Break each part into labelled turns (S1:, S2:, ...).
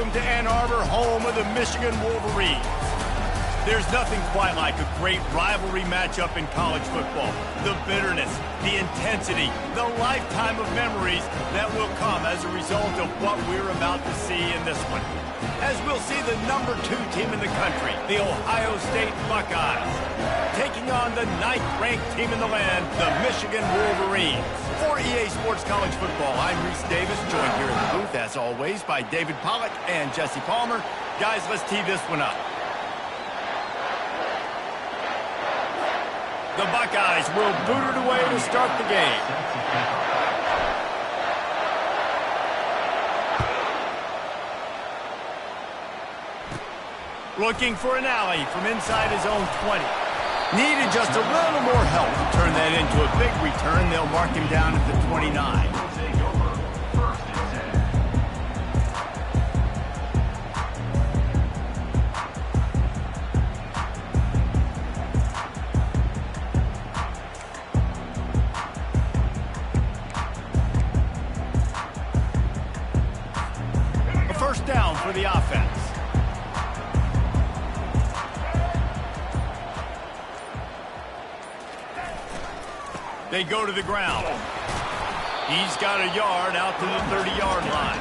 S1: welcome to Ann Arbor, home of the Michigan Wolverines. There's nothing quite like a great rivalry matchup in college football. The bitterness, the intensity, the lifetime of memories that will come as a result of what we're about to see in this one. As we'll see the #2 team in the country, the Ohio State Buckeyes, taking on the 9th-ranked team in the land, the Michigan Wolverines. For EA Sports College Football, I'm Reese Davis, joined here in the booth, as always, by David Pollack and Jesse Palmer. Guys, let's tee this one up. The Buckeyes will boot it away to start the game. Looking for an alley from inside his own 20. Needed just a little more help to turn that into a big return. They'll mark him down at the 29. A first down for the offense. They go to the ground. He's got a yard out to the 30-yard line.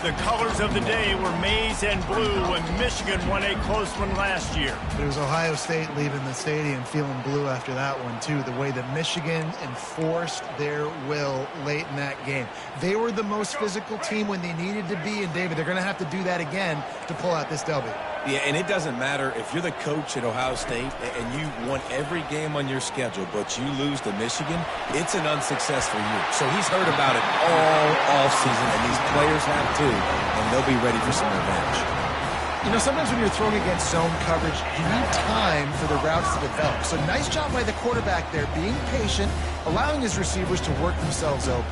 S1: The colors of the day were maize and blue when Michigan won a close one last year.
S2: It was Ohio State leaving the stadium feeling blue after that one, too. The way that Michigan enforced their will late in that game. They were the most physical team when they needed to be, and David, they're going to have to do that again to pull out this W.
S3: Yeah, and it doesn't matter if you're the coach at Ohio State and you won every game on your schedule, but you lose to Michigan, it's an unsuccessful year. So he's heard about it all offseason, and these players have too, and they'll be ready for some revenge.
S2: You know, sometimes when you're throwing against zone coverage, you need time for the routes to develop. So nice job by the quarterback there, being patient, allowing his receivers to work themselves open.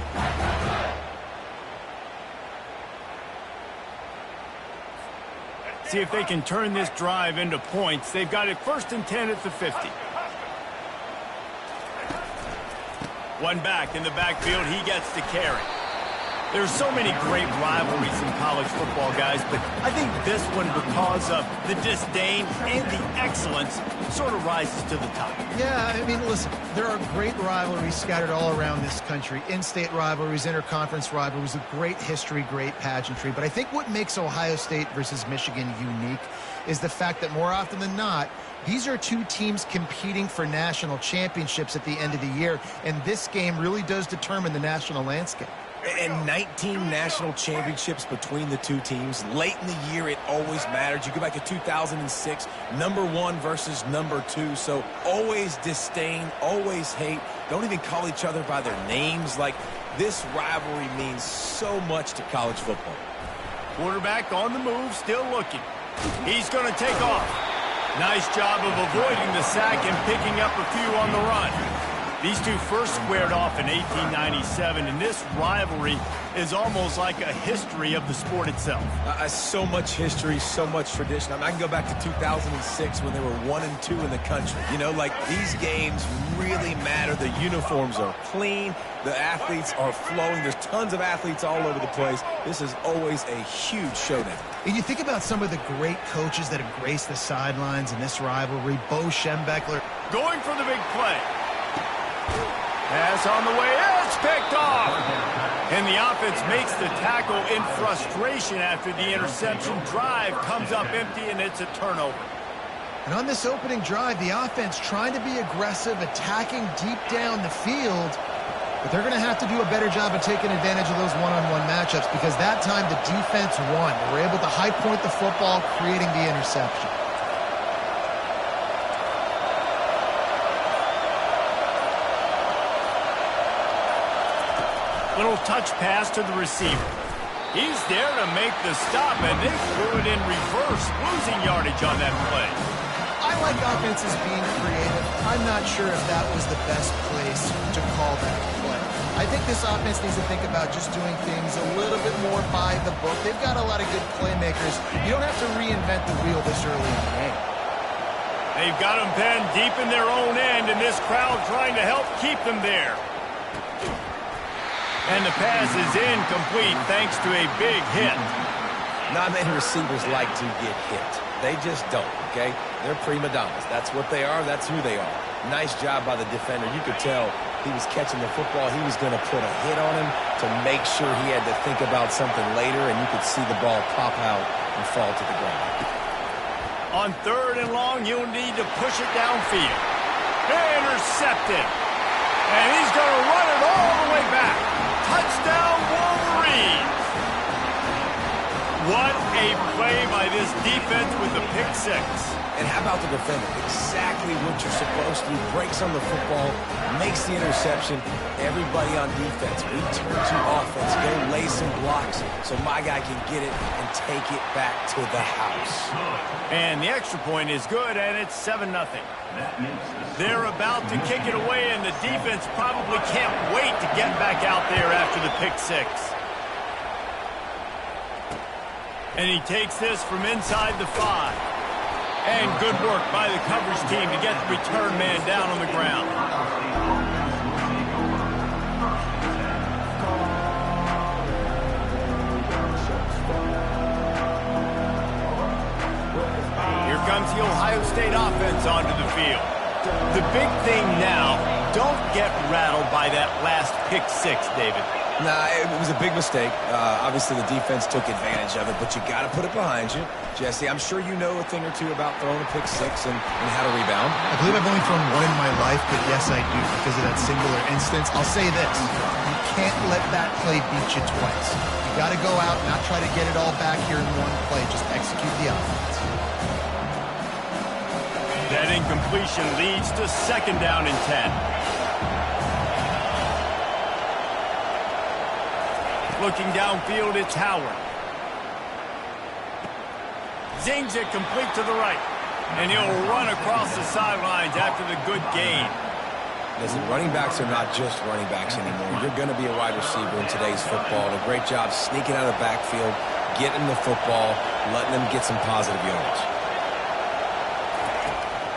S1: See if they can turn this drive into points. They've got it 1st and 10 at the 50. One back in the backfield. He gets to carry. There's so many great rivalries in college football, guys, but I think this one, because of the disdain and the excellence, sort of rises to the top.
S2: Yeah, I mean, listen, there are great rivalries scattered all around this country. In-state rivalries, interconference rivalries, with great history, great pageantry. But I think what makes Ohio State versus Michigan unique is the fact that more often than not, these are two teams competing for national championships at the end of the year, and this game really does determine the national landscape.
S3: And 19 national championships between the two teams. Late in the year, it always mattered. You go back to 2006, #1 versus #2. So always disdain, always hate. Don't even call each other by their names. Like, this rivalry means so much to college football.
S1: Quarterback on the move, still looking. He's going to take off. Nice job of avoiding the sack and picking up a few on the run. These two first squared off in 1897, and this rivalry is almost like a history of the sport itself.
S3: So much history, so much tradition. I mean, I can go back to 2006 when they were 1 and 2 in the country. You know, like, these games really matter. The uniforms are clean. The athletes are flowing. There's tons of athletes all over the place. This is always a huge showdown.
S2: And you think about some of the great coaches that have graced the sidelines in this rivalry. Bo Schembechler.
S1: Going for the big play. Pass on the way, it's picked off. And the offense makes the tackle in frustration after the interception. Drive comes up empty, and it's a turnover.
S2: And on this opening drive, the offense trying to be aggressive, attacking deep down the field. But they're going to have to do a better job of taking advantage of those one-on-one matchups, because that time the defense won. They were able to high point the football, creating the interception.
S1: Little touch pass to the receiver. He's there to make the stop, and they threw it in reverse, losing yardage on that play.
S2: I like offenses being creative. I'm not sure if that was the best place to call that play. I think this offense needs to think about just doing things a little bit more by the book. They've got a lot of good playmakers. You don't have to reinvent the wheel this early in the game.
S1: They've got them penned deep in their own end, and this crowd trying to help keep them there. And the pass is incomplete thanks to a big hit.
S3: Not many receivers like to get hit. They just don't, okay? They're prima donnas. That's what they are. That's who they are. Nice job by the defender. You could tell he was catching the football. He was going to put a hit on him to make sure he had to think about something later, and you could see the ball pop out and fall to the ground.
S1: On 3rd and long, you'll need to push it downfield. Intercepted. And he's going to run it all the way back. Touchdown, Wolverines. What a play by this defense with the pick six.
S3: And how about the defender? Exactly what you're supposed to do. Breaks on the football, makes the interception. Everybody on defense, we turn to offense. Go lay some blocks so my guy can get it and take it back to the house.
S1: And the extra point is good, and it's 7-0. They're about to kick it away, and the defense probably can't wait to get back out there after the pick six. And he takes this from inside the 5. And good work by the coverage team to get the return man down on the ground. Here comes the Ohio State offense onto the field. The big thing now, don't get rattled by that last pick six, David.
S3: Nah, it was a big mistake. Obviously, the defense took advantage of it, but you got to put it behind you. Jesse, I'm sure you know a thing or two about throwing a pick six and how to rebound.
S2: I believe I've only thrown one in my life, but yes, I do because of that singular instance. I'll say this. You can't let that play beat you twice. You got to go out, not try to get it all back here in one play. Just execute the offense.
S1: That incompletion leads to 2nd down and 10. Looking downfield, it's Howard. Zings it complete to the right. And he'll run across the sidelines after the good gain.
S3: Listen, running backs are not just running backs anymore. You're going to be a wide receiver in today's football. And a great job sneaking out of the backfield, getting the football, letting them get some positive yards.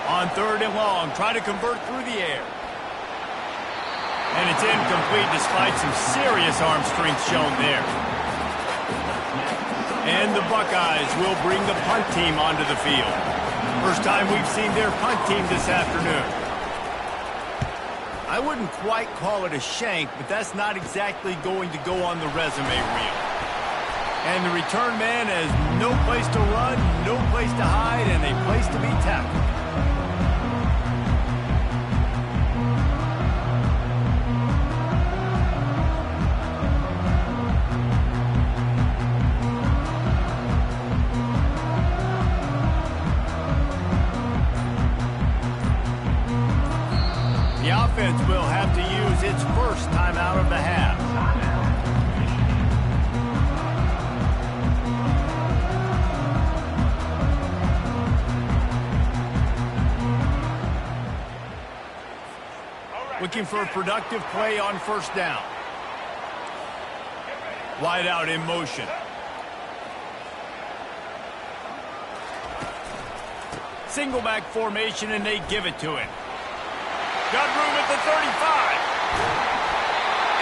S1: On 3rd and long, try to convert through the air. And it's incomplete despite some serious arm strength shown there. And the Buckeyes will bring the punt team onto the field. First time we've seen their punt team this afternoon. I wouldn't quite call it a shank, but that's not exactly going to go on the resume reel. And the return man has no place to run, no place to hide, and a place to be tackled. The offense will have to use its first timeout of the half. Looking for a productive play on 1st down. Wide out in motion. Single back formation, and they give it to him. Got room at the 35.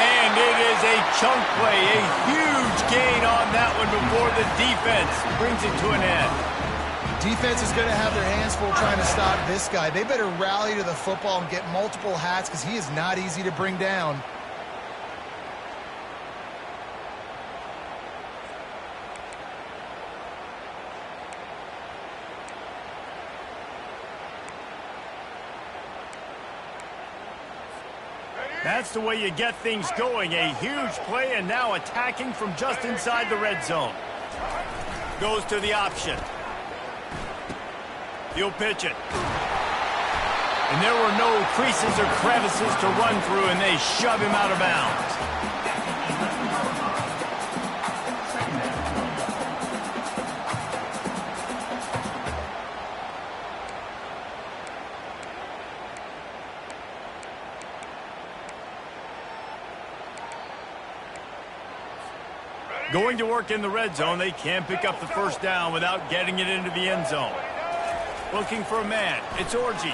S1: And it is a chunk play, a huge gain on that one before the defense brings it to an end.
S2: Defense is going to have their hands full trying to stop this guy. They better rally to the football and get multiple hats because he is not easy to bring down.
S1: That's the way you get things going. A huge play, and now attacking from just inside the red zone. Goes to the option. He'll pitch it. And there were no creases or crevices to run through, and they shove him out of bounds. Going to work in the red zone, they can't pick up the 1st down without getting it into the end zone. Looking for a man, it's Orji.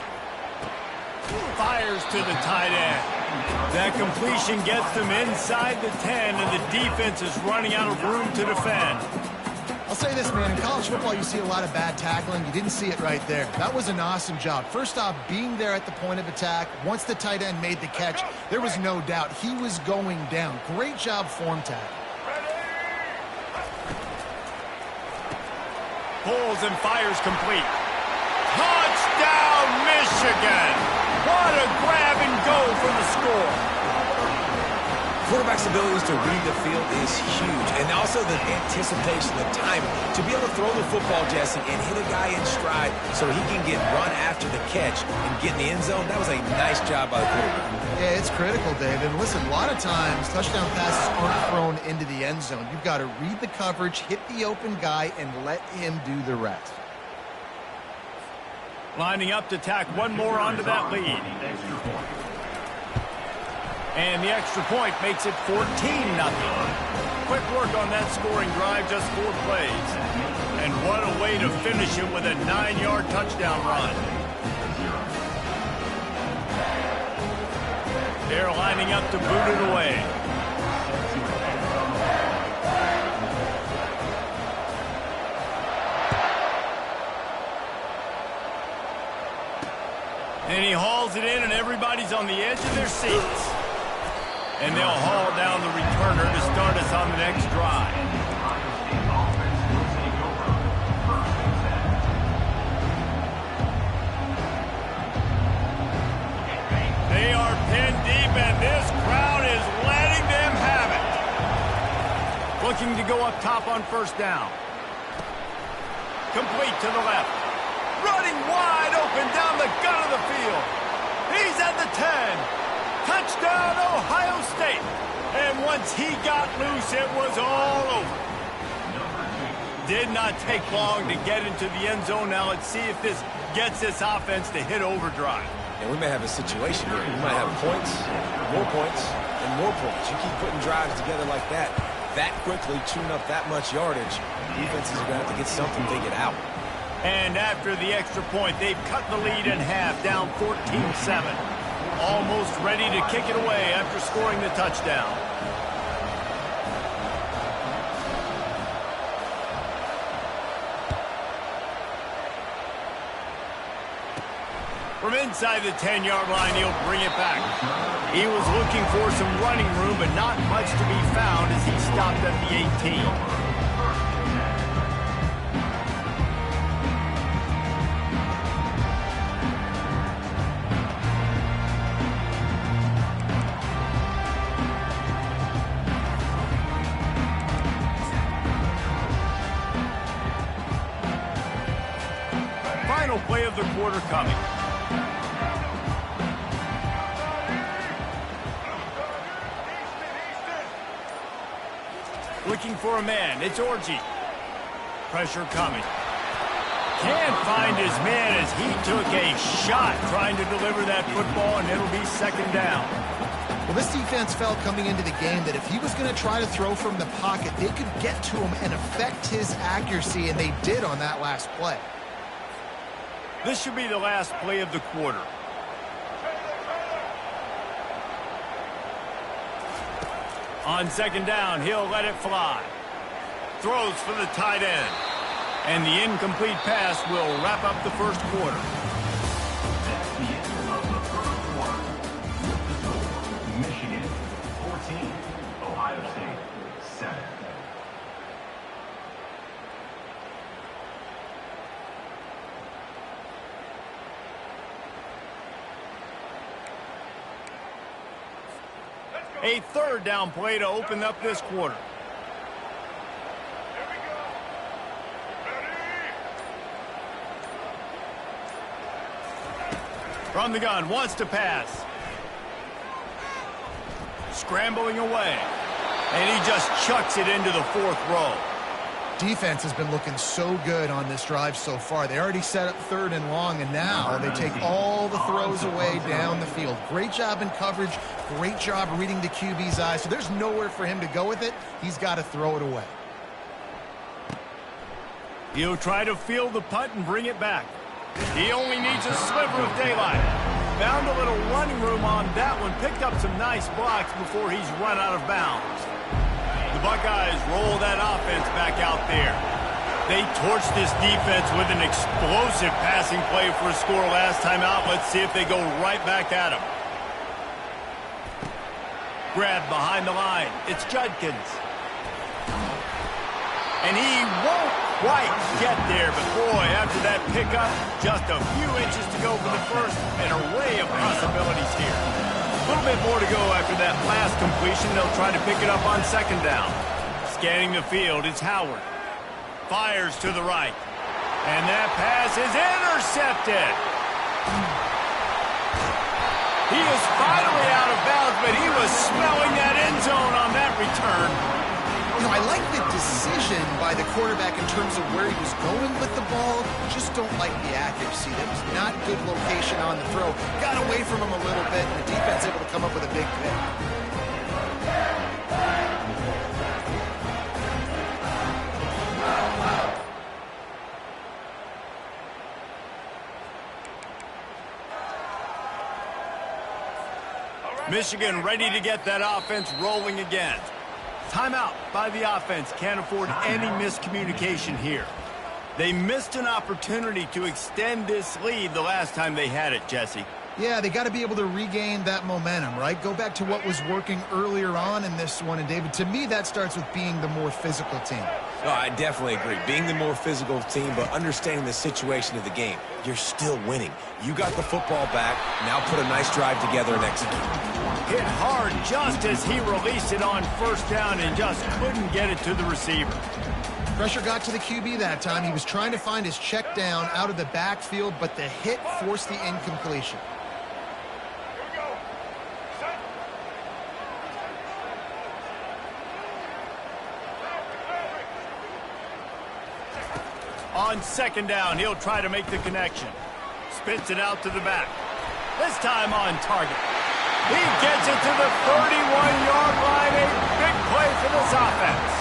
S1: Fires to the tight end. That completion gets them inside the 10, and the defense is running out of room to defend.
S2: I'll say this, man. In college football, you see a lot of bad tackling. You didn't see it right there. That was an awesome job. First off, being there at the point of attack. Once the tight end made the catch, there was no doubt he was going down. Great job form tackle.
S1: Pulls and fires complete. Touchdown, Michigan! What a grab and go for the score.
S3: Quarterback's abilities to read the field is huge, and also the anticipation, the timing. To be able to throw the football, Jesse, and hit a guy in stride so he can get run after the catch and get in the end zone, that was a nice job by the quarterback.
S2: Yeah, it's critical, David. Listen, a lot of times touchdown passes aren't thrown into the end zone. You've got to read the coverage, hit the open guy, and let him do the rest.
S1: Lining up to tack one more onto that lead. And the extra point makes it 14-0. Quick work on that scoring drive, just 4 plays. And what a way to finish it with a 9-yard touchdown run. They're lining up to boot it away. And he hauls it in, and everybody's on the edge of their seats. And they'll haul down the returner to start us on the next drive. They are pinned deep, and this crowd is letting them have it. Looking to go up top on first down. Complete to the left. Running wide open down the gut of the field. He's at the 10. Touchdown, Ohio State. And once he got loose, it was all over. Did not take long to get into the end zone. Now let's see if this gets this offense to hit overdrive.
S3: And we may have a situation here. We might have points, and more points. You keep putting drives together like that quickly, chewing up that much yardage, defenses are going to have to get something to get out.
S1: And after the extra point, they've cut the lead in half, down 14-7. Almost ready to kick it away after scoring the touchdown. From inside the 10-yard line, he'll bring it back. He was looking for some running room, but not much to be found as he stopped at the 18. Play of the quarter coming. Looking for a man. It's Orgy. Pressure coming. Can't find his man as he took a shot trying to deliver that football, and it'll be second down.
S2: Well, this defense felt coming into the game that if he was going to try to throw from the pocket, they could get to him and affect his accuracy, and they did on that last play.
S1: This should be the last play of the quarter. On second down, he'll let it fly. Throws for the tight end. And the incomplete pass will wrap up the first quarter.
S4: That's the end of the first quarter. The score, Michigan 14, Ohio State 7.
S1: A third down play to open up this quarter. From the gun, wants to pass. Scrambling away. And he just chucks it into the 4th row.
S2: Defense has been looking so good on this drive so far. They already set up 3rd and long, and now they take all the throws away down the field. Great job in coverage. Great job reading the QB's eyes. So there's nowhere for him to go with it. He's got to throw it away.
S1: He'll try to field the punt and bring it back. He only needs a sliver of daylight. Found a little running room on that one. Picked up some nice blocks before he's run out of bounds. The Buckeyes roll that offense back out there. They torched this defense with an explosive passing play for a score last time out. Let's see if they go right back at him. Grab behind the line. It's Judkins. And he won't quite get there, but boy, after that pickup, just a few inches to go for the first. An array of possibilities here. A little bit more to go after that last completion. They'll try to pick it up on second down. Scanning the field, it's Howard. Fires to the right. And that pass is intercepted. He is finally out of bounds, but he was smelling that end zone on that return.
S2: You know, I like the decision by the quarterback in terms of where he was going with the ball. Just don't like the accuracy. That was not good location on the throw. Got away from him a little bit, and the defense able to come up with a big pick.
S1: Michigan ready to get that offense rolling again. Timeout by the offense. Can't afford any miscommunication here. They missed an opportunity to extend this lead the last time they had it, Jesse.
S2: Yeah, they got to be able to regain that momentum, right? Go back to what was working earlier on in this one. And, David, to me, that starts with being the more physical team.
S3: Oh, I definitely agree. Being the more physical team, but understanding the situation of the game. You're still winning. You got the football back. Now put a nice drive together and execute.
S1: Hit hard just as he released it on first down and just couldn't get it to the receiver.
S2: Pressure got to the QB that time. He was trying to find his check down out of the backfield, but the hit forced the incompletion.
S1: On second down, he'll try to make the connection. Spits it out to the back. This time on target. He gets it to the 31-yard line. A big play for this offense.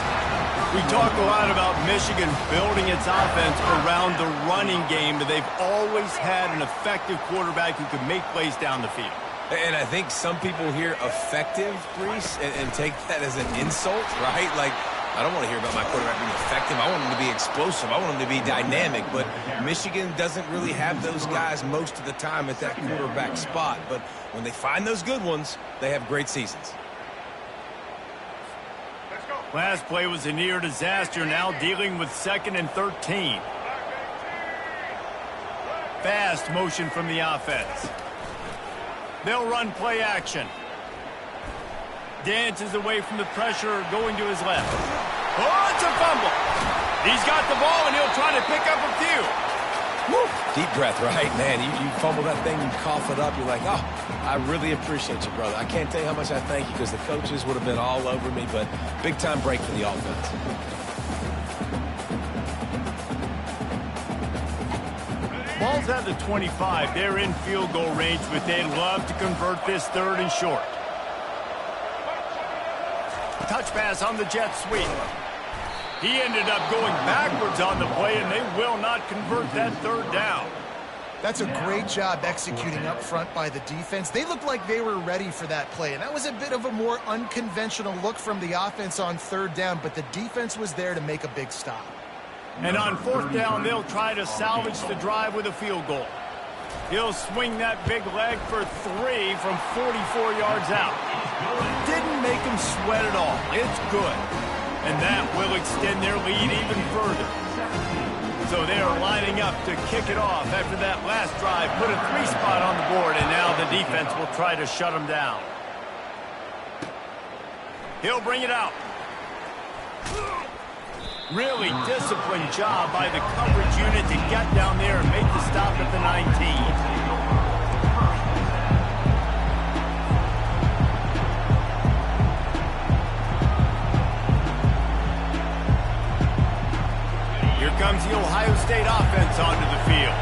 S1: We talk a lot about Michigan building its offense around the running game, but they've always had an effective quarterback who can make plays down the field.
S3: And I think some people hear effective, Brees, and take that as an insult, right? Like, I don't want to hear about my quarterback being effective. I want him to be explosive. I want him to be dynamic. But Michigan doesn't really have those guys most of the time at that quarterback spot. But when they find those good ones, they have great seasons.
S1: Last play was a near disaster. Now dealing with 2nd and 13. Fast motion from the offense. They'll run play action. Dances away from the pressure, going to his left. Oh, it's a fumble. He's got the ball, and he'll try to pick up a few.
S3: Woo. Deep breath, right? Man, you fumble that thing, you cough it up, you're like, oh, I really appreciate you, brother. I can't tell you how much I thank you because the coaches would have been all over me, but big-time break for the offense.
S1: Ball's at the 25. They're in field goal range, but they'd love to convert this 3rd and short. Touch pass on the jet sweep. He ended up going backwards on the play, and they will not convert that 3rd down.
S2: That's a great job executing up front by the defense. They looked like they were ready for that play, and that was a bit of a more unconventional look from the offense on 3rd down, but the defense was there to make a big stop.
S1: And on 4th down, they'll try to salvage the drive with a field goal. He'll swing that big leg for 3 from 44 yards out. Didn't make him sweat at all. It's good. And that will extend their lead even further. So they are lining up to kick it off after that last drive. Put a 3 spot on the board, and now the defense will try to shut them down. He'll bring it out. Really disciplined job by the coverage unit to get down there and make the stop at the 19. Here comes the Ohio State offense onto the field.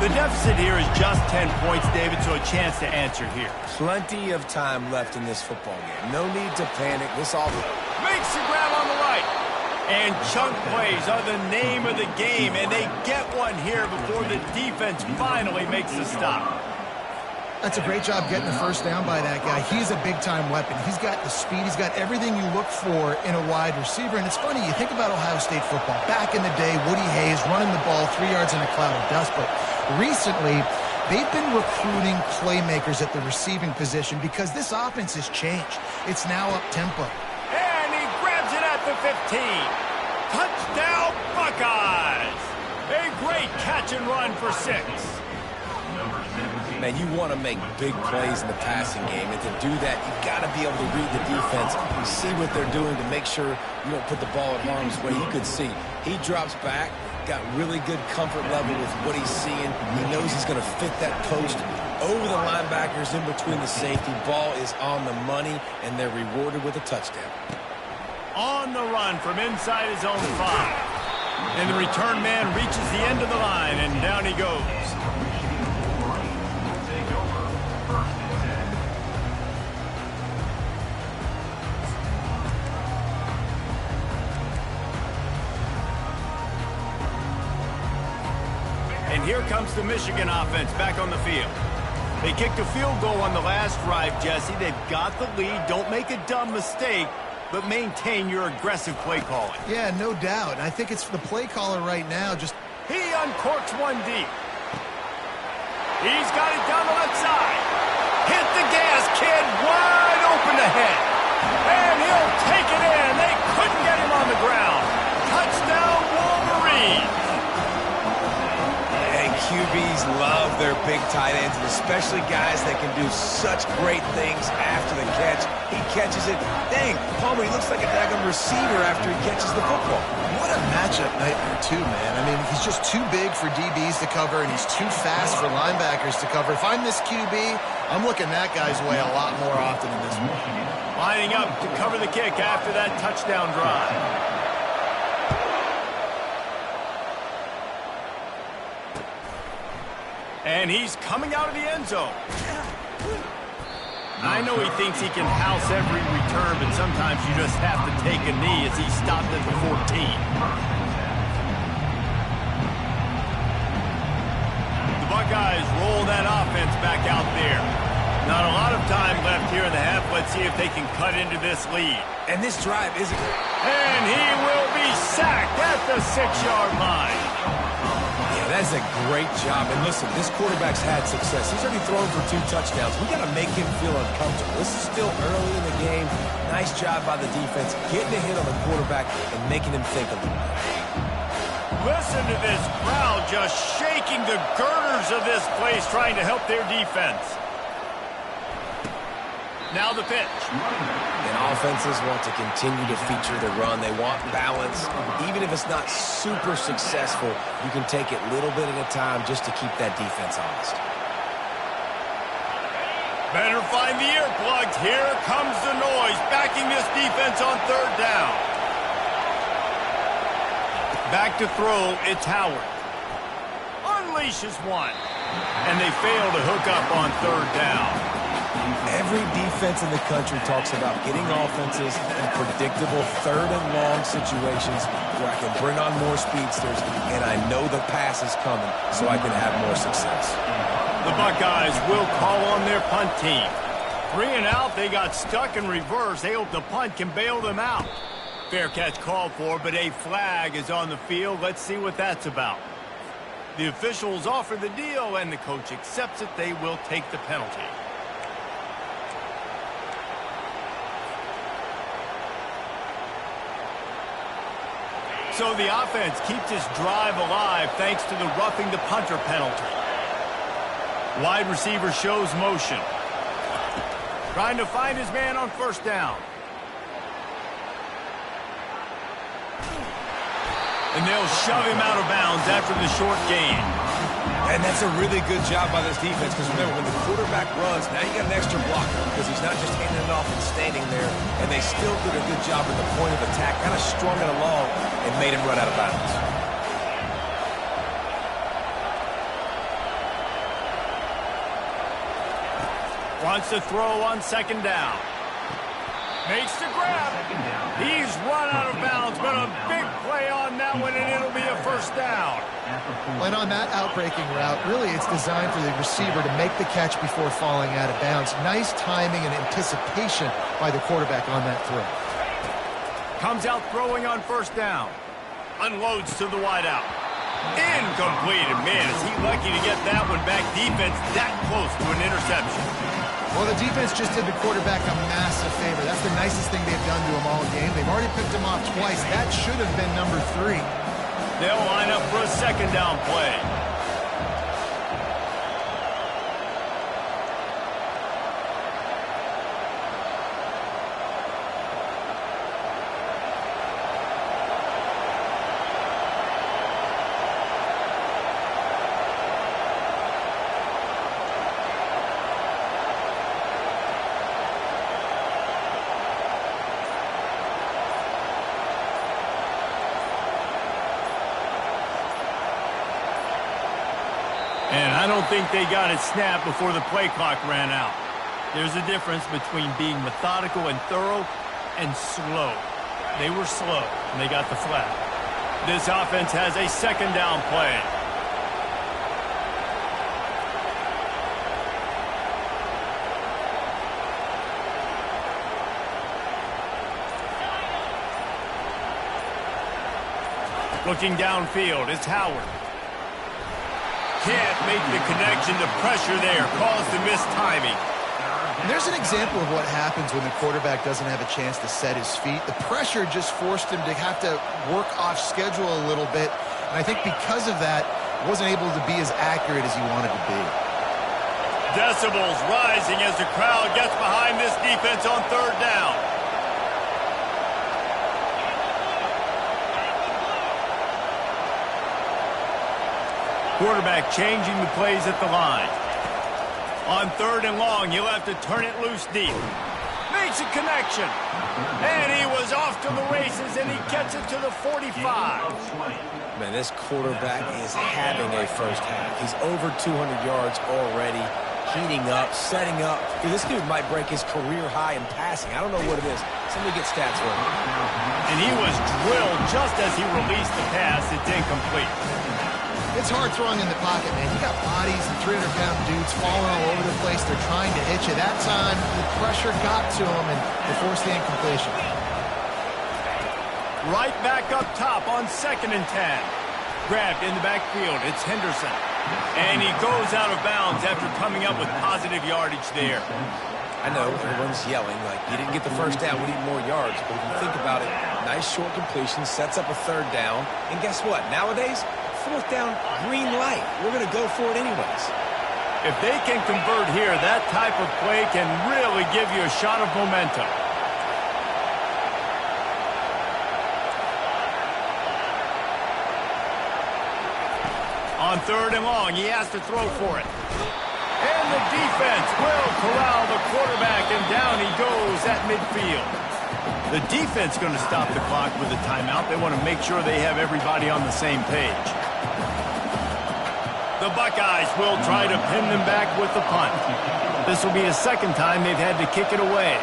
S1: The deficit here is just 10 points, David, so a chance to answer here.
S3: Plenty of time left in this football game. No need to panic. This all
S1: makes the grab on the right. And chunk plays are the name of the game, and they get one here before the defense finally makes the stop.
S2: That's a great job getting the first down by that guy. He's a big-time weapon. He's got the speed. He's got everything you look for in a wide receiver. And it's funny, you think about Ohio State football. Back in the day, Woody Hayes running the ball 3 yards in a cloud of dust. But recently, they've been recruiting playmakers at the receiving position because this offense has changed. It's now up-tempo.
S1: And he grabs it at the 15. Touchdown, Buckeyes! A great catch and run for 6.
S3: Man, you want to make big plays in the passing game, and to do that, you've got to be able to read the defense and see what they're doing to make sure you don't put the ball in harm's way. You could see he drops back, got really good comfort level with what he's seeing. He knows he's going to fit that post over the linebackers in between the safety. Ball is on the money, and they're rewarded with a touchdown.
S1: On the run from inside his own 5. And the return man reaches the end of the line, and down he goes. And here comes the Michigan offense back on the field. They kicked a field goal on the last drive, Jesse. They've got the lead. Don't make a dumb mistake, but maintain your aggressive play calling.
S2: Yeah, no doubt. And I think it's the play caller right now.
S1: He uncorks one deep. He's got it down the left side. Hit the gas, kid. Wide open ahead. And he'll take it in. They couldn't get him on the ground. Touchdown, Wolverine.
S3: QBs love their big tight ends, and especially guys that can do such great things after the catch. He catches it. Dang, Palmer, he looks like a daggone receiver after he catches the football.
S2: What a matchup nightmare, too, man. I mean, he's just too big for DBs to cover, and he's too fast for linebackers to cover. If I'm this QB, I'm looking that guy's way a lot more often than this one.
S1: Lining up to cover the kick after that touchdown drive. And he's coming out of the end zone. I know he thinks he can house every return, but sometimes you just have to take a knee as he stopped at the 14. The Buckeyes roll that offense back out there. Not a lot of time left here in the half. Let's see if they can cut into this lead.
S3: And this drive isn't...
S1: And he will be sacked at the 6-yard line.
S3: That's a great job. And listen, this quarterback's had success. He's already thrown for 2 touchdowns. We got to make him feel uncomfortable. This is still early in the game. Nice job by the defense, getting a hit on the quarterback and making him think a little bit.
S1: Listen to this crowd just shaking the girders of this place, trying to help their defense. Now the pitch.
S3: And offenses want to continue to feature the run. They want balance. Even if it's not super successful, you can take it little bit at a time just to keep that defense honest.
S1: Better find the earplugs. Here comes the noise, backing this defense on 3rd down. Back to throw, it's Howard. Unleashes one. And they fail to hook up on 3rd down.
S3: Every defense in the country talks about getting offenses in predictable 3rd and long situations where I can bring on more speedsters and I know the pass is coming so I can have more success.
S1: The Buckeyes will call on their punt team. 3 and out, they got stuck in reverse. They hope the punt can bail them out. Fair catch called for, but a flag is on the field. Let's see what that's about. The officials offer the deal and the coach accepts it. They will take the penalty. So the offense keeps this drive alive thanks to the roughing the punter penalty. Wide receiver shows motion. Trying to find his man on 1st down. And they'll shove him out of bounds after the short gain.
S3: And that's a really good job by this defense because remember, when the quarterback runs, now you got an extra blocker because he's not just handing it off and standing there. And they still did a good job at the point of attack, kind of strung it along and made him run out of bounds.
S1: Wants to throw on 2nd down. Makes the grab. He's run out of bounds, but a big play on that one, and it'll be a 1st first down.
S2: And on that outbreaking route, really it's designed for the receiver to make the catch before falling out of bounds. Nice timing and anticipation by the quarterback on that throw.
S1: Comes out throwing on first down. Unloads to the wideout. Incomplete. And man, is he lucky to get that one back. Defense that close to an interception.
S2: Well, the defense just did the quarterback a massive favor. That's the nicest thing they've done to him all game. They've already picked him off twice. That should have been number 3.
S1: They'll line up for a second down play. And I don't think they got it snapped before the play clock ran out. There's a difference between being methodical and thorough and slow. They were slow, and they got the flag. This offense has a second down play. Looking downfield, it's Howard. Can't make the connection. The pressure there caused the missed timing.
S2: And there's an example of what happens when the quarterback doesn't have a chance to set his feet. The pressure just forced him to have to work off schedule a little bit. And I think because of that, wasn't able to be as accurate as he wanted to be.
S1: Decibels rising as the crowd gets behind this defense on third down. Quarterback changing the plays at the line. On third and long, he'll have to turn it loose deep. Makes a connection. And he was off to the races, and he gets it to the 45.
S3: Man, this quarterback is having a first half. He's over 200 yards already, heating up, setting up. Dude, this dude might break his career high in passing. I don't know what it is. Somebody get stats for him.
S1: And he was drilled just as he released the pass. It's incomplete.
S2: It's hard throwing in the pocket, man. You got bodies and 300-pound dudes falling all over the place. They're trying to hit you. That time, the pressure got to them, and they forced the incompletion.
S1: Right back up top on 2nd and 10. Grabbed in the backfield. It's Henderson. And he goes out of bounds after coming up with positive yardage there.
S3: I know everyone's yelling, like, you didn't get the first down, we need more yards. But if you think about it, nice short completion, sets up a third down. And guess what? Nowadays, fourth down, green light. We're going to go for it anyways.
S1: If they can convert here, that type of play can really give you a shot of momentum. On third and long, he has to throw for it. And the defense will corral the quarterback, and down he goes at midfield. The defense going to stop the clock with a timeout. They want to make sure they have everybody on the same page. The Buckeyes will try to pin them back with the punt. This will be the second time they've had to kick it away.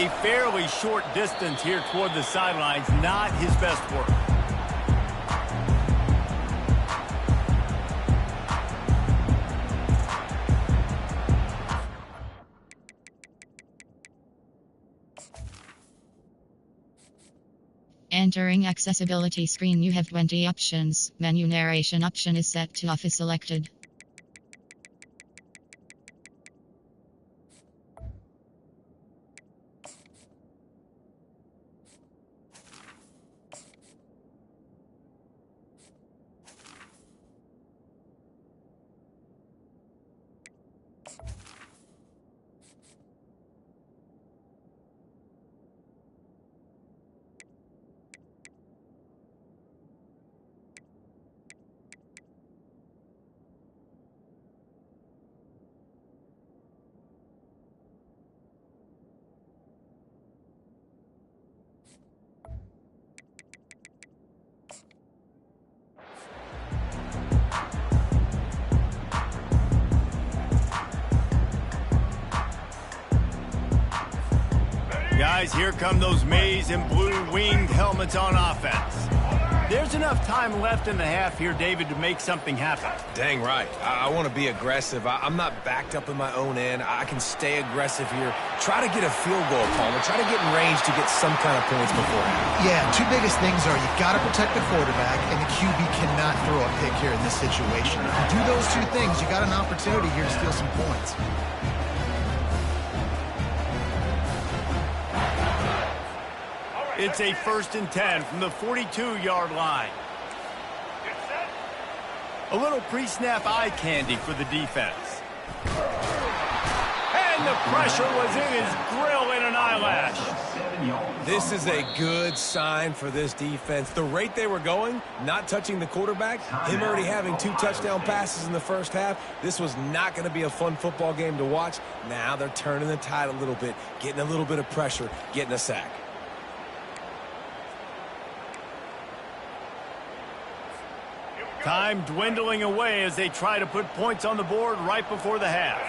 S1: A fairly short distance here toward the sidelines, not his best work.
S5: Entering accessibility screen, you have 20 options. Menu narration option is set to off is selected.
S1: guys, here come those maize and blue winged helmets on offense. There's enough time left in the half here, David, to make something happen.
S3: Dang right. I want to be aggressive. I'm not backed up in my own end. I can stay aggressive here. Try to get a field goal, Palmer. Try to get in range to get some kind of points beforehand.
S2: Yeah, two biggest things are you've got to protect the quarterback, and the QB cannot throw a pick here in this situation. If you do those two things, you got an opportunity here to steal some points.
S1: It's a 1st and 10 from the 42-yard line. A little pre-snap eye candy for the defense. And the pressure was in his grill in an eyelash.
S3: This is a good sign for this defense. The rate they were going, not touching the quarterback, him already having 2 touchdown passes in the first half, this was not going to be a fun football game to watch. Now they're turning the tide a little bit, getting a little bit of pressure, getting a sack.
S1: Time dwindling away as they try to put points on the board right before the half.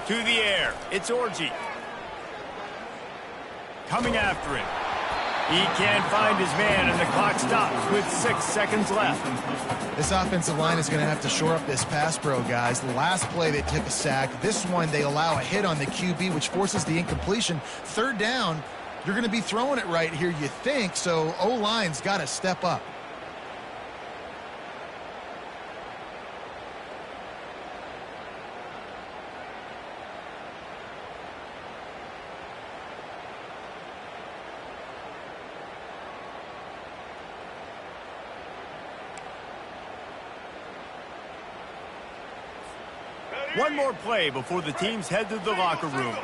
S1: To the air, it's Orgy. Coming after him. He can't find his man, and the clock stops with 6 seconds left.
S2: This offensive line is going to have to shore up this pass pro, guys. The last play, they took a sack. This one, they allow a hit on the QB, which forces the incompletion. 3rd down, you're going to be throwing it right here, you think, so O-line's got to step up.
S1: One more play before the teams head to the locker rooms.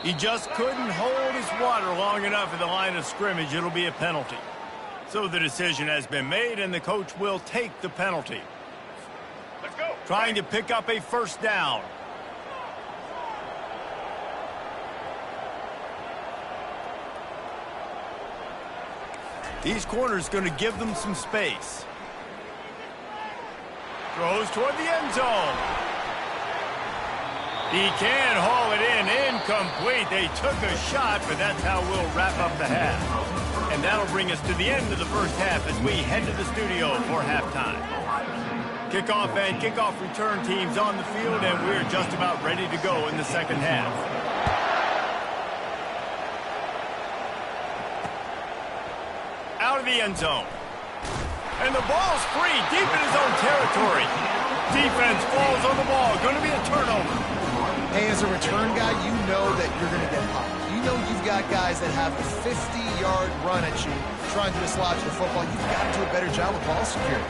S1: He just couldn't hold his water long enough at the line of scrimmage. It'll be a penalty. So the decision has been made, and the coach will take the penalty. Trying to pick up a 1st down. These corners going to give them some space. Throws toward the end zone. He can haul it in. Incomplete. They took a shot, but that's how we'll wrap up the half. And that'll bring us to the end of the first half as we head to the studio for halftime. Kickoff and kickoff return teams on the field, and we're just about ready to go in the second half. Out of the end zone. And the ball's free, deep in his own territory. Defense falls on the ball. Going to be a turnover.
S2: Hey, as a return guy, you know that you're going to get popped. You know you've got guys that have a 50-yard run at you trying to dislodge the football. You've got to do a better job with ball security.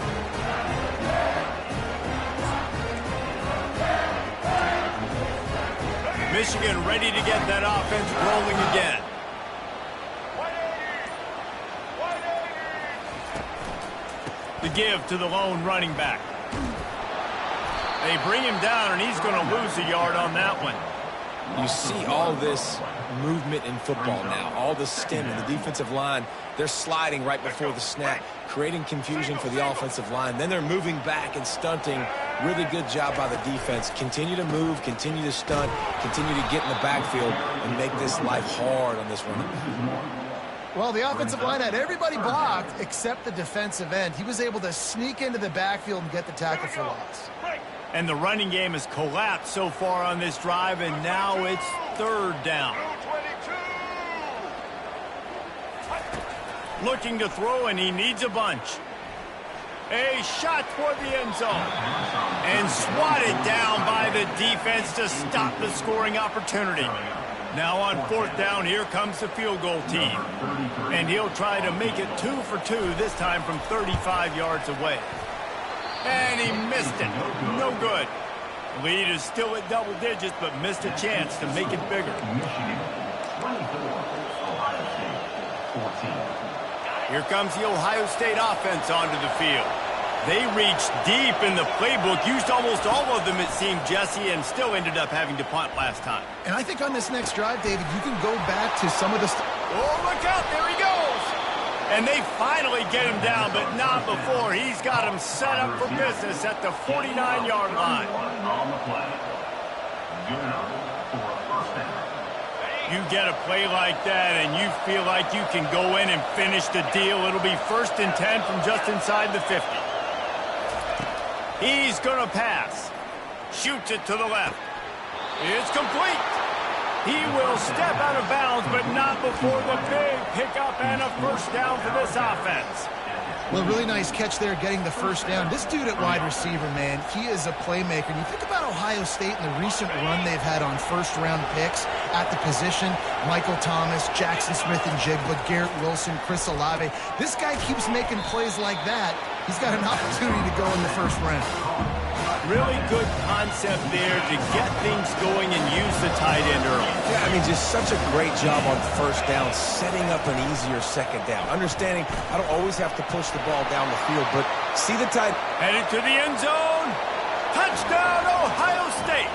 S1: Michigan ready to get that offense rolling again. The give to the lone running back. They bring him down, and he's going to lose a yard on that one.
S3: You see all this movement in football now, all the stem in the defensive line. They're sliding right before the snap, creating confusion for the offensive line. Then they're moving back and stunting. Really good job by the defense. Continue to move, continue to stunt, continue to get in the backfield and make this life hard on this run.
S2: Well, the offensive line had everybody blocked except the defensive end. He was able to sneak into the backfield and get the tackle for loss.
S1: And the running game has collapsed so far on this drive, and now it's 3rd down. Looking to throw, and he needs a bunch. A shot toward the end zone. And swatted down by the defense to stop the scoring opportunity. Now on 4th down, here comes the field goal team. And he'll try to make it 2 for 2, this time from 35 yards away. And he missed it. No good. Lead is still at double digits, but missed a chance to make it bigger. Here comes the Ohio State offense onto the field. They reached deep in the playbook, used almost all of them, it seemed, Jesse, and still ended up having to punt last time.
S2: And I think on this next drive, David, you can go back to some of the...
S1: Oh, look out, there he goes! And they finally get him down, but not before. He's got him set up for business at the 49-yard line.
S4: On the play. Good enough for a first down.
S1: You get a play like that, and you feel like you can go in and finish the deal. It'll be 1st and 10 from just inside the 50. He's going to pass. Shoots it to the left. It's complete. He will step out of bounds, but not before the big pickup and a first down for this offense.
S2: Well, really nice catch there getting the first down. This dude at wide receiver, man, he is a playmaker. And you think about Ohio State and the recent run they've had on first-round picks at the position. Michael Thomas, Jackson Smith-Njigba, Garrett Wilson, Chris Olave. This guy keeps making plays like that. He's got an opportunity to go in the first round.
S1: Really good concept there to get things going and use the tight end early.
S3: Yeah, I mean, just such a great job on first down, setting up an easier second down. Understanding I don't always have to push the ball down the field, but see the tight...
S1: Headed to the end zone. Touchdown, Ohio State.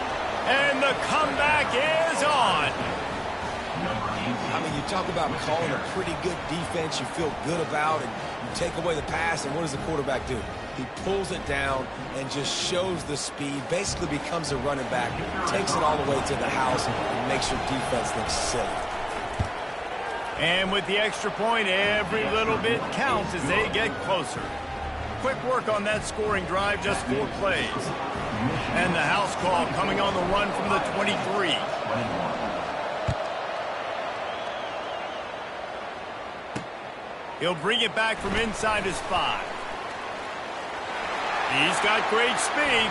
S1: And the comeback is on.
S3: I mean, you talk about calling a pretty good defense you feel good about, and you take away the pass, and what does the quarterback do? He pulls it down and just shows the speed, basically becomes a running back, takes it all the way to the house, and makes your defense look silly.
S1: And with the extra point, every little bit counts as they get closer. Quick work on that scoring drive, just 4 plays. And the house call coming on the run from the 23. He'll bring it back from inside his 5. He's got great speed.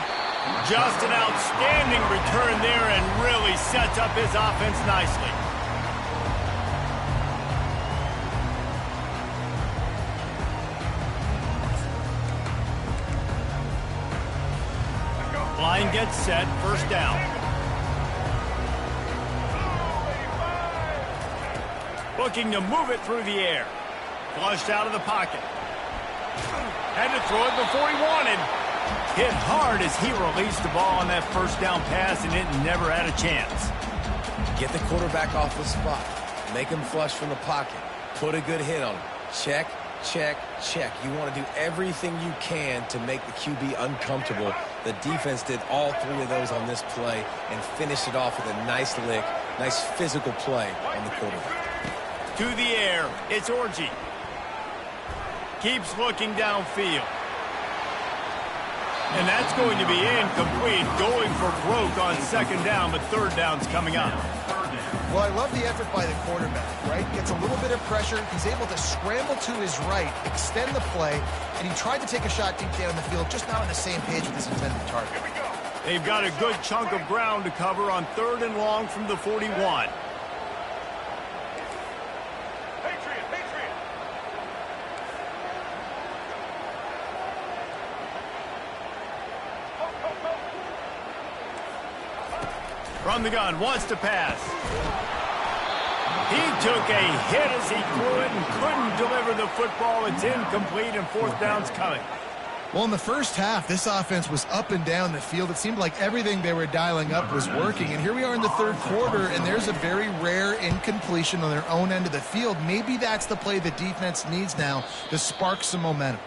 S1: Just an outstanding return there and really sets up his offense nicely. Line gets set, first down. Looking to move it through the air. Flushed out of the pocket. Had to throw it before he wanted. Hit hard as he released the ball on that first down pass, and it never had a chance.
S3: Get the quarterback off the spot. Make him flush from the pocket. Put a good hit on him. Check, check, check. You want to do everything you can to make the QB uncomfortable. The defense did all 3 of those on this play and finished it off with a nice lick, nice physical play on the quarterback.
S1: To the air, it's Orgy. Keeps looking downfield. And that's going to be incomplete, going for broke on second down, but third down's coming up.
S2: Well, I love the effort by the quarterback, right? Gets a little bit of pressure. He's able to scramble to his right, extend the play, and he tried to take a shot deep down the field, just not on the same page with his intended target.
S1: They've got a good chunk of ground to cover on 3rd and long from the 41. From the gun, wants to pass. He took a hit as he threw it and couldn't deliver the football. It's incomplete, and 4th down's coming.
S2: Well, in the first half, this offense was up and down the field. It seemed like everything they were dialing up was working. And here we are in the 3rd quarter, and there's a very rare incompletion on their own end of the field. Maybe that's the play the defense needs now to spark some momentum.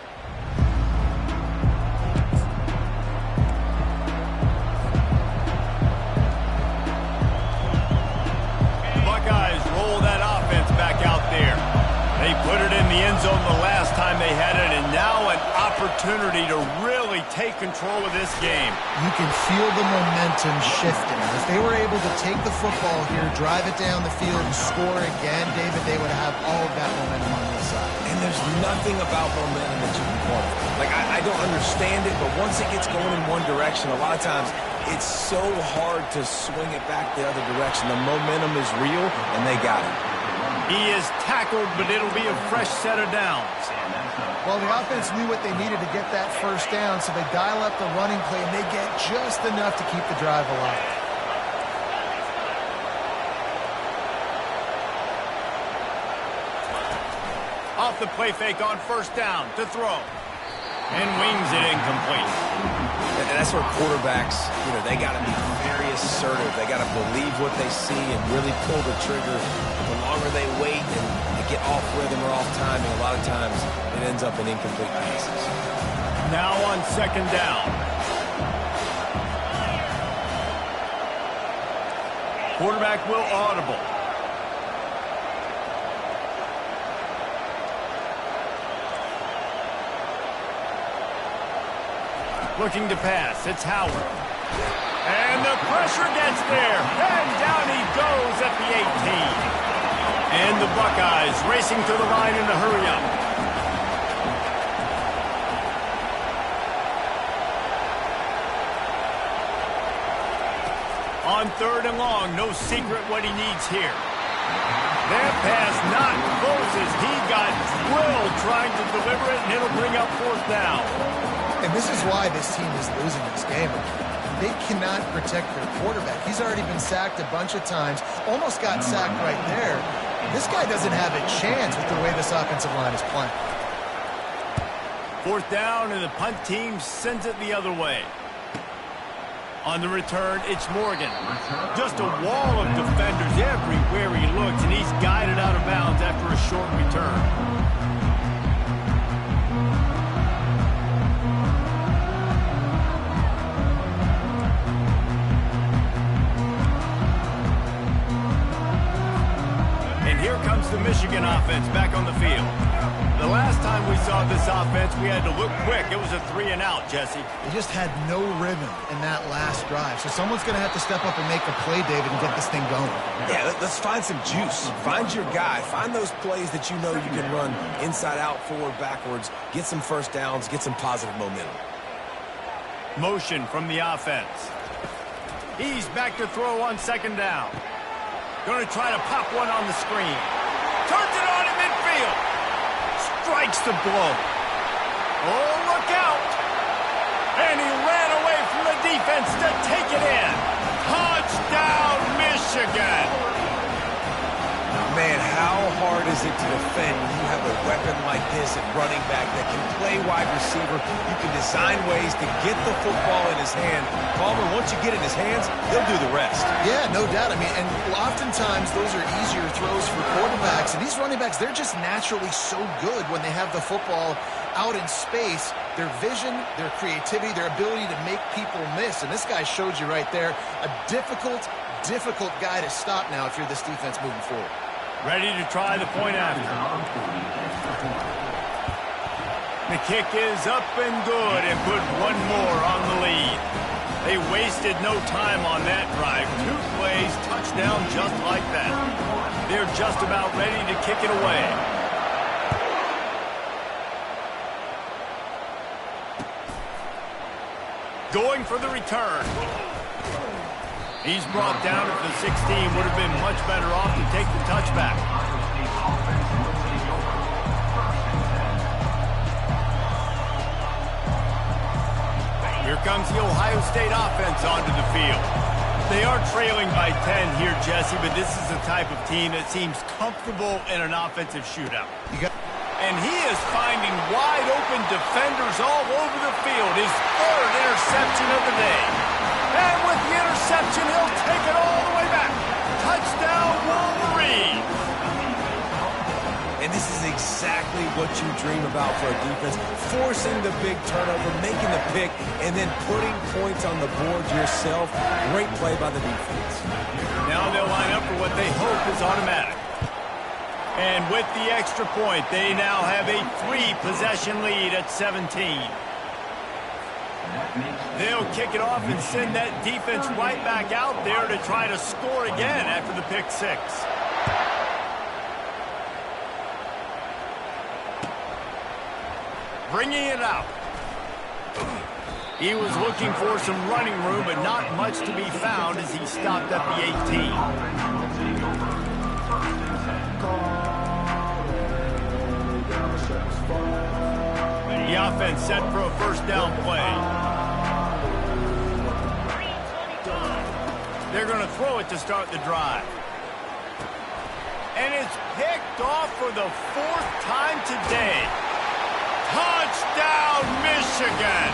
S1: Put it in the end zone the last time they had it, and now an opportunity to really take control of this game.
S2: You can feel the momentum shifting. If they were able to take the football here, drive it down the field, and score again, David, they would have all of that momentum on their side.
S3: And there's nothing about momentum that you can quantify. Like, I don't understand it, but once it gets going in one direction, a lot of times it's so hard to swing it back the other direction. The momentum is real, and they got it.
S1: He is tackled, but it'll be a fresh set of downs.
S2: Well, the offense knew what they needed to get that first down, so they dial up the running play, and they get just enough to keep the drive alive.
S1: Off the play fake on first down to throw. And wings it incomplete.
S3: And that's where quarterbacks, they got to be very assertive. They got to believe what they see and really pull the trigger. The longer they wait and they get off rhythm or off timing, a lot of times it ends up in incomplete passes.
S1: Now on second down. Quarterback will audible. Looking to pass. It's Howard. And the pressure gets there. And down he goes at the 18. And the Buckeyes racing to the line in the hurry-up. On third and long, no secret what he needs here. That pass not close as he got drilled trying to deliver it, and it'll bring up fourth down.
S2: And this is why this team is losing this game. They cannot protect their quarterback. He's already been sacked a bunch of times, almost got sacked right there. This guy doesn't have a chance with the way this offensive line is playing.
S1: Fourth down, and the punt team sends it the other way. On the return, it's Morgan. Just a wall of defenders everywhere he looks, and he's guided out of bounds after a short return. Here comes the Michigan offense back on the field. The last time we saw this offense, we had to look quick. It was a 3-and-out, Jesse.
S2: They just had no rhythm in that last drive. So someone's going to have to step up and make a play, David, and get this thing going.
S3: Yeah, let's find some juice. Find your guy. Find those plays that you know you can run inside out, forward, backwards. Get some first downs. Get some positive momentum.
S1: Motion from the offense. He's back to throw on second down. Going to try to pop one on the screen. Turns it on in midfield. Strikes the blow. Oh, look out. And he ran away from the defense to take it in. Touchdown, Michigan.
S3: Man, how hard is it to defend when you have a weapon like this at running back that can play wide receiver? You can design ways to get the football in his hand. Palmer, once you get it in his hands, he'll do the rest.
S2: Yeah, no doubt. I mean, and oftentimes those are easier throws for quarterbacks. And these running backs, they're just naturally so good when they have the football out in space. Their vision, their creativity, their ability to make people miss. And this guy showed you right there, a difficult guy to stop now if you're this defense moving forward.
S1: Ready to try the point after. The kick is up and good and put one more on the lead. They wasted no time on that drive. 2 plays, touchdown just like that. They're just about ready to kick it away. Going for the return. He's brought down at the 16. Would have been much better off to take the touchback. Here comes the Ohio State offense onto the field. They are trailing by 10 here, Jesse, but this is the type of team that seems comfortable in an offensive shootout. And he is finding wide-open defenders all over the field. His 3rd interception of the day. And with the interception, he'll take it all the way back. Touchdown, Wolverine.
S3: And this is exactly what you dream about for a defense. Forcing the big turnover, making the pick, and then putting points on the board yourself. Great play by the defense.
S1: Now they'll line up for what they hope is automatic. And with the extra point, they now have a 3-possession lead at 17. They'll kick it off and send that defense right back out there to try to score again after the pick 6. Bringing it out. He was looking for some running room, but not much to be found as he stopped at the 18. The offense set for a first down play. They're going to throw it to start the drive. And it's picked off for the 4th time today. Touchdown, Michigan! Michigan.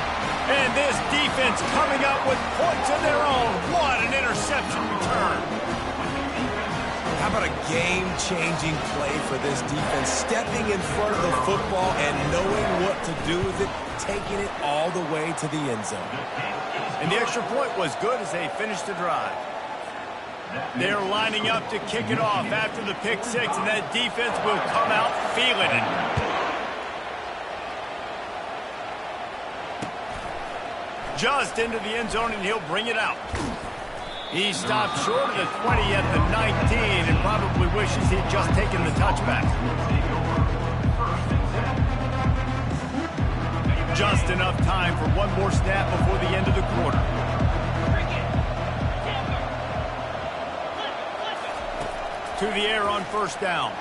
S1: And this defense coming up with points of their own. What an interception return.
S3: How about a game-changing play for this defense? Stepping in front of the football and knowing what to do with it, taking it all the way to the end zone.
S1: And the extra point was good as they finished the drive. They're lining up to kick it off after the pick six, and that defense will come out feeling it. Just into the end zone, and he'll bring it out. He stopped short of the 20 at the 19 and probably wishes he'd just taken the touchback. Just enough time for one more snap before the end of the quarter. To the air on first down.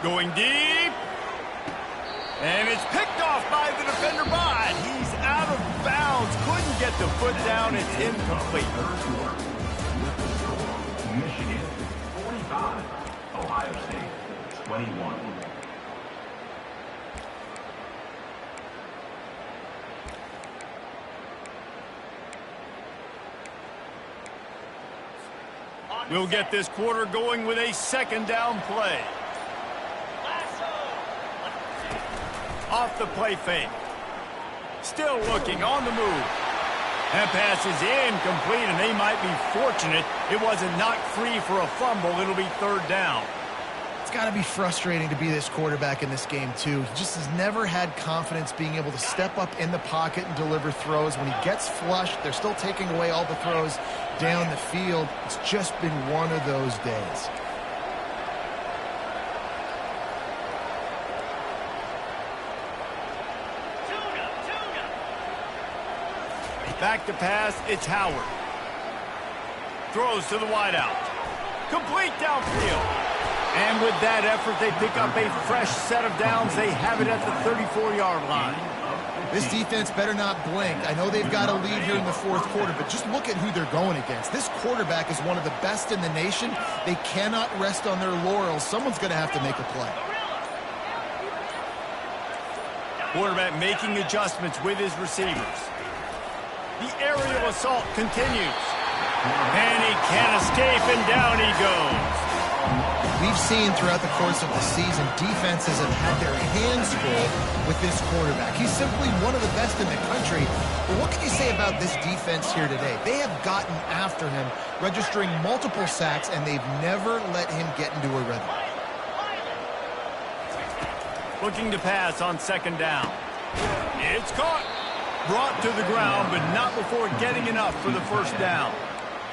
S1: Going deep. And it's picked off by the defender, but he's out of bounds. Couldn't get the foot down. It's incomplete.
S4: Michigan, 45. Ohio State, 21.
S1: We'll get this quarter going with a second down play. Off the play fake. Still looking on the move. That pass is incomplete, and they might be fortunate it wasn't knocked free for a fumble. It'll be third down.
S2: It's got to be frustrating to be this quarterback in this game, too. He just has never had confidence being able to step up in the pocket and deliver throws. When he gets flushed, they're still taking away all the throws down the field. It's just been one of those days.
S1: Back to pass, it's Howard. Throws to the wideout. Complete downfield. And with that effort, they pick up a fresh set of downs. They have it at the 34-yard line.
S2: This defense better not blink. I know they've got a lead here in the fourth quarter, but just look at who they're going against. This quarterback is one of the best in the nation. They cannot rest on their laurels. Someone's going to have to make a play.
S1: Quarterback making adjustments with his receivers. The aerial assault continues. And he can't escape, and down he goes.
S2: We've seen throughout the course of the season, defenses have had their hands full with this quarterback. He's simply one of the best in the country. But what can you say about this defense here today? They have gotten after him, registering multiple sacks, and they've never let him get into a rhythm.
S1: Looking to pass on second down. It's caught. Brought to the ground, but not before getting enough for the first down.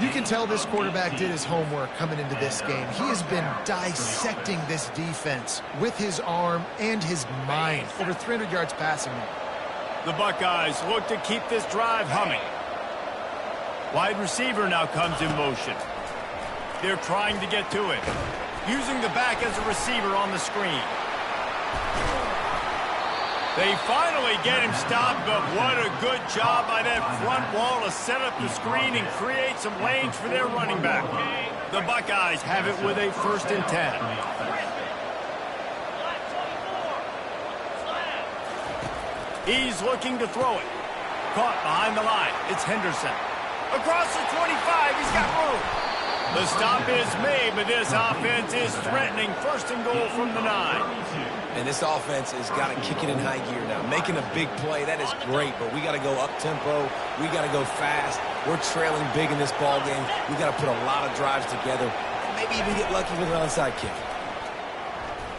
S2: You can tell this quarterback did his homework coming into this game. He has been dissecting this defense with his arm and his mind. Over 300 yards passing now.
S1: The Buckeyes look to keep this drive humming. Wide receiver now comes in motion. They're trying to get to it. Using the back as a receiver on the screen. They finally get him stopped, but what a good job by that front wall to set up the screen and create some lanes for their running back. The Buckeyes have it with a 1st and 10. He's looking to throw it. Caught behind the line. It's Henderson. Across the 25, he's got room. The stop is made, but this offense is threatening 1st and goal from the 9.
S3: And this offense has got to kick it in high gear now. Making a big play, that is great, but we got to go up-tempo. We got to go fast. We're trailing big in this ball game. We got to put a lot of drives together. Maybe even get lucky with an onside kick.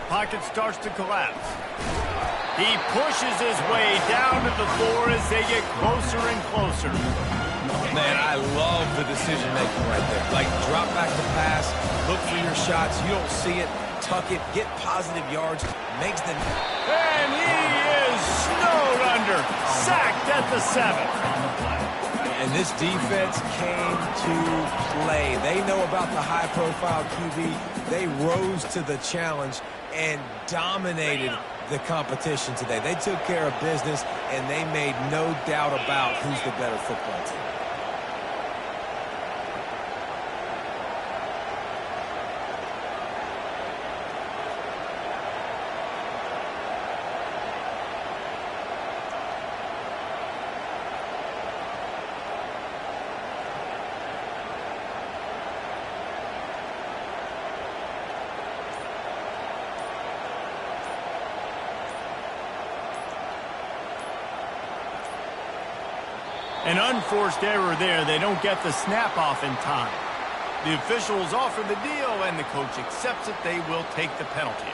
S1: Pocket starts to collapse. He pushes his way down to the floor as they get closer and closer.
S3: Man, I love the decision-making right there. Like, drop back the pass, look for your shots. You don't see it, tuck it, get positive yards, makes them...
S1: And he is snowed under, sacked at the 7.
S3: And this defense came to play. They know about the high-profile QB. They rose to the challenge and dominated the competition today. They took care of business, and they made no doubt about who's the better football team.
S1: An unforced error there. They don't get the snap off in time. The officials offer the deal, and the coach accepts it. They will take the penalty.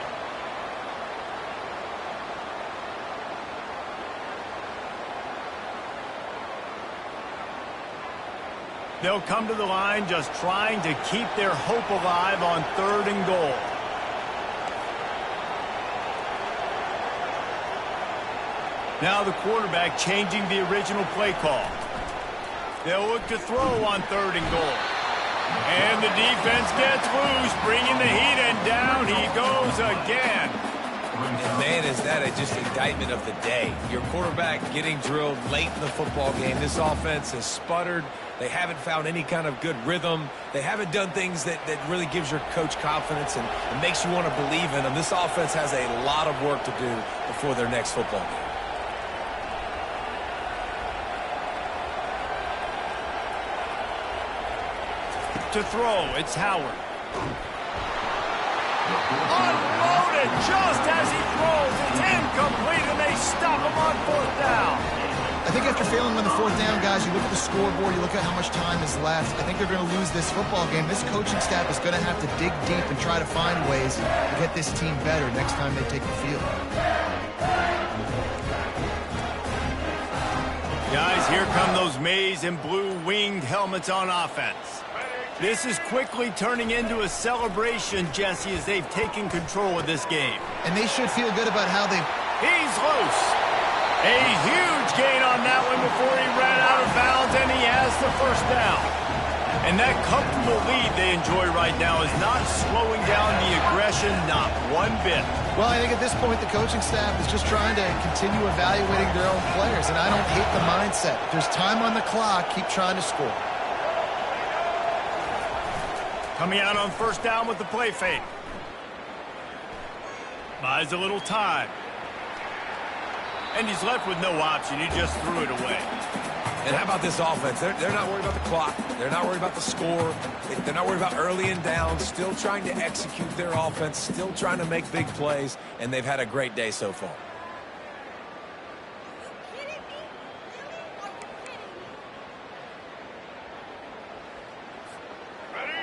S1: They'll come to the line just trying to keep their hope alive on 3rd and goal. Now the quarterback changing the original play call. They'll look to throw on 3rd and goal. And the defense gets loose, bringing the heat, and down he goes again.
S3: And man, is that just indictment of the day. Your quarterback getting drilled late in the football game. This offense has sputtered. They haven't found any kind of good rhythm. They haven't done things that really gives your coach confidence and makes you want to believe in them. This offense has a lot of work to do before their next football game.
S1: To throw, it's Howard. Unloaded just as he throws. It's incomplete, and they stop him on 4th down.
S2: I think after failing on the 4th down, guys, you look at the scoreboard, you look at how much time is left. I think they're going to lose this football game. This coaching staff is going to have to dig deep and try to find ways to get this team better next time they take the field.
S1: Guys, here come those maize and blue winged helmets on offense. This is quickly turning into a celebration, Jesse, as they've taken control of this game.
S2: And they should feel good about how they've...
S1: He's loose. A huge gain on that one before he ran out of bounds, and he has the 1st down. And that comfortable lead they enjoy right now is not slowing down the aggression, not one bit.
S2: Well, I think at this point, the coaching staff is just trying to continue evaluating their own players, and I don't hate the mindset. If there's time on the clock, keep trying to score.
S1: Coming out on 1st down with the play fake. Buys a little time. And he's left with no option. He just threw it away.
S3: And how about this offense? They're not worried about the clock. They're not worried about the score. They're not worried about early and down. Still trying to execute their offense. Still trying to make big plays. And they've had a great day so far.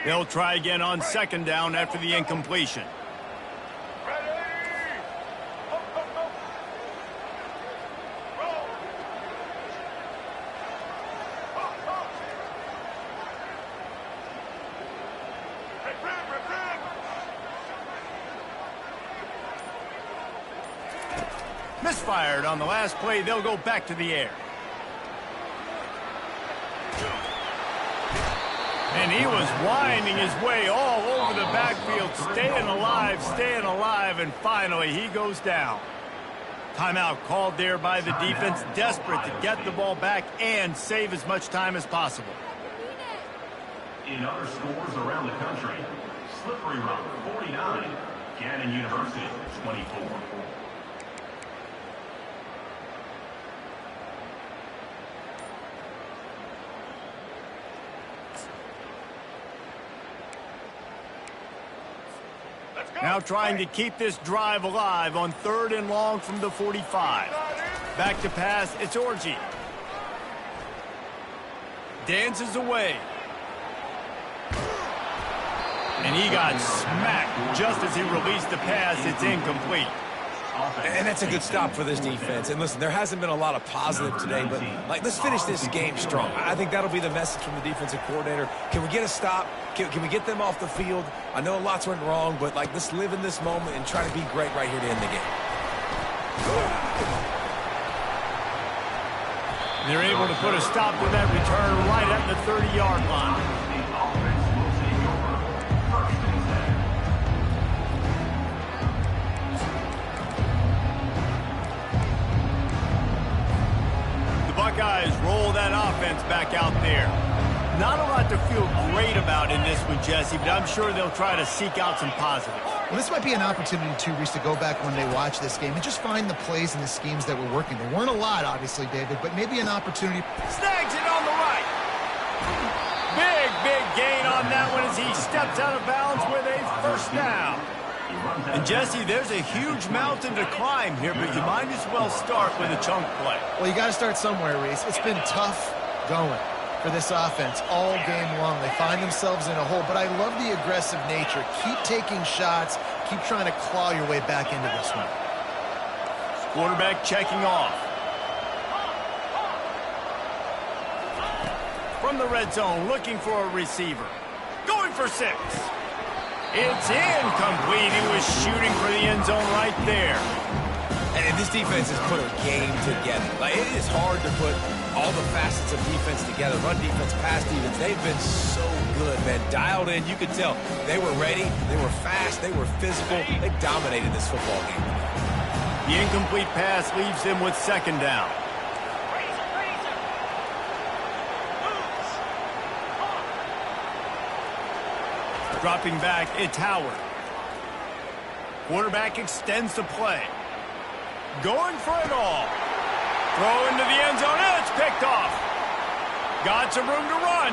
S1: They'll try again on 2nd down after the incompletion. Misfired on the last play. They'll go back to the air. And he was winding his way all over the backfield, staying alive, and finally he goes down. Timeout called there by the defense, desperate to get the ball back and save as much time as possible.
S4: In other scores around the country, Slippery Rock 49, Cannon University 24.
S1: Now trying to keep this drive alive on 3rd and long from the 45. Back to pass, it's Orji. Dances away. And he got smacked just as he released the pass. It's incomplete.
S3: And that's a good stop for this defense. And listen, there hasn't been a lot of positive today, but let's finish this game strong. I think that'll be the message from the defensive coordinator. Can we get a stop? Can we get them off the field? I know lots went wrong, but let's live in this moment and try to be great right here to end the game.
S1: They're able to put a stop to that return right at the 30-yard line. Buckeyes roll that offense back out there. Not a lot to feel great about in this one, Jesse, but I'm sure they'll try to seek out some positives.
S2: Well, this might be an opportunity, too, Reese, to go back when they watch this game and just find the plays and the schemes that were working. There weren't a lot, obviously, David, but maybe an opportunity.
S1: Snags it on the right. Big gain on that one as he steps out of bounds with a 1st down. And, Jesse, there's a huge mountain to climb here, but you might as well start with a chunk play.
S2: Well, you got to start somewhere, Reese. It's been tough going for this offense all game long. They find themselves in a hole, but I love the aggressive nature. Keep taking shots. Keep trying to claw your way back into this one.
S1: Quarterback checking off. From the red zone, looking for a receiver. Going for 6. It's incomplete. He was shooting for the end zone right there.
S3: And this defense has put a game together. Like, it is hard to put all the facets of defense together. Run defense, pass defense. They've been so good, man. Dialed in. You could tell they were ready. They were fast. They were physical. They dominated this football game.
S1: The incomplete pass leaves him with 2nd down. Dropping back, it's Howard. Quarterback extends the play. Going for it all. Throw into the end zone, and it's picked off. Got some room to run.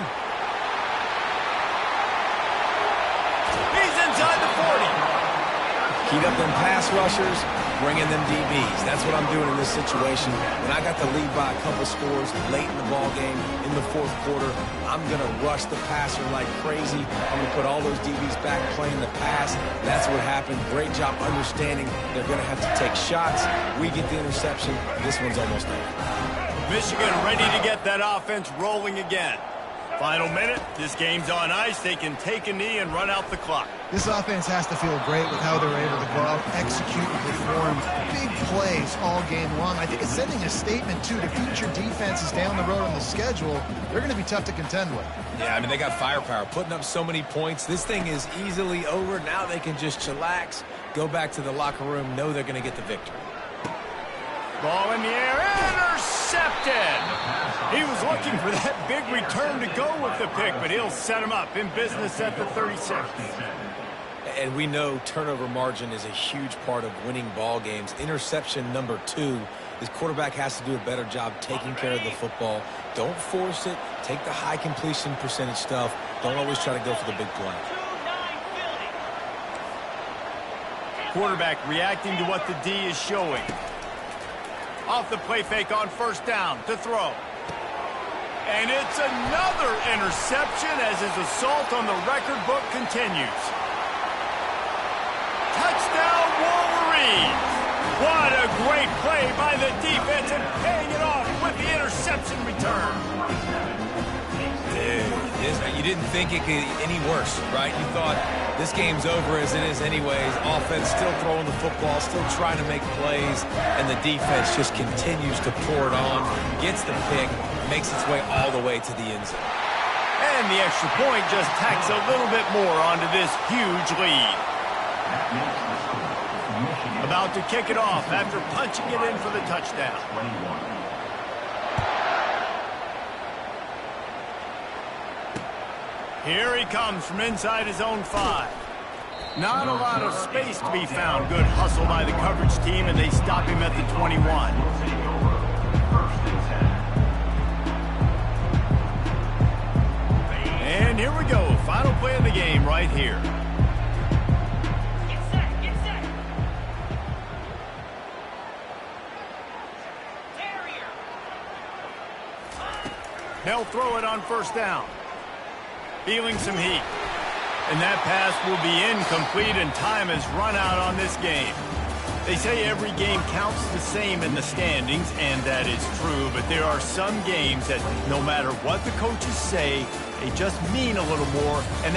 S1: He's inside the 40.
S3: Heat up them pass rushers, bring in them DBs. That's what I'm doing in this situation. When I got the lead by a couple scores late in the ball game, in the 4th quarter, I'm going to rush the passer like crazy. I'm going to put all those DBs back playing the pass. That's what happened. Great job understanding they're going to have to take shots. We get the interception. This one's almost over.
S1: Michigan ready to get that offense rolling again. Final minute. This game's on ice. They can take a knee and run out the clock.
S2: This offense has to feel great with how they're able to go out, execute, and perform big plays all game long. I think it's sending a statement, too, to future defenses down the road on the schedule. They're going to be tough to contend with.
S3: Yeah, I mean, they got firepower, putting up so many points. This thing is easily over. Now they can just chillax, go back to the locker room, know they're going to get the victory.
S1: Ball in the air, intercepted. He was looking for that big return to go with the pick, but he'll set him up in business at the 36.
S3: And we know turnover margin is a huge part of winning ball games. Interception number 2. This quarterback has to do a better job taking care of the football. Don't force it. Take the high completion percentage stuff. Don't always try to go for the big play.
S1: Quarterback reacting to what the D is showing. Off the play fake on 1st down to throw. And it's another interception as his assault on the record book continues. Touchdown Wolverines! What a great play by the defense and paying it off with the interception return.
S3: Dude, you didn't think it could get any worse, right? You thought this game's over as it is anyways. Offense still throwing the football, still trying to make plays, and the defense just continues to pour it on, gets the pick, makes its way all the way to the end zone.
S1: And the extra point just tacks a little bit more onto this huge lead. About to kick it off after punching it in for the touchdown. Here he comes from inside his own 5. Not a lot of space to be found. Good hustle by the coverage team, and they stop him at the 21. And here we go. Final play of the game right here.
S6: Get set, get set. Terrier.
S1: They'll throw it on 1st down. Feeling some heat. And that pass will be incomplete, and time has run out on this game. They say every game counts the same in the standings, and that is true, but there are some games that no matter what the coaches say, they just mean a little more, and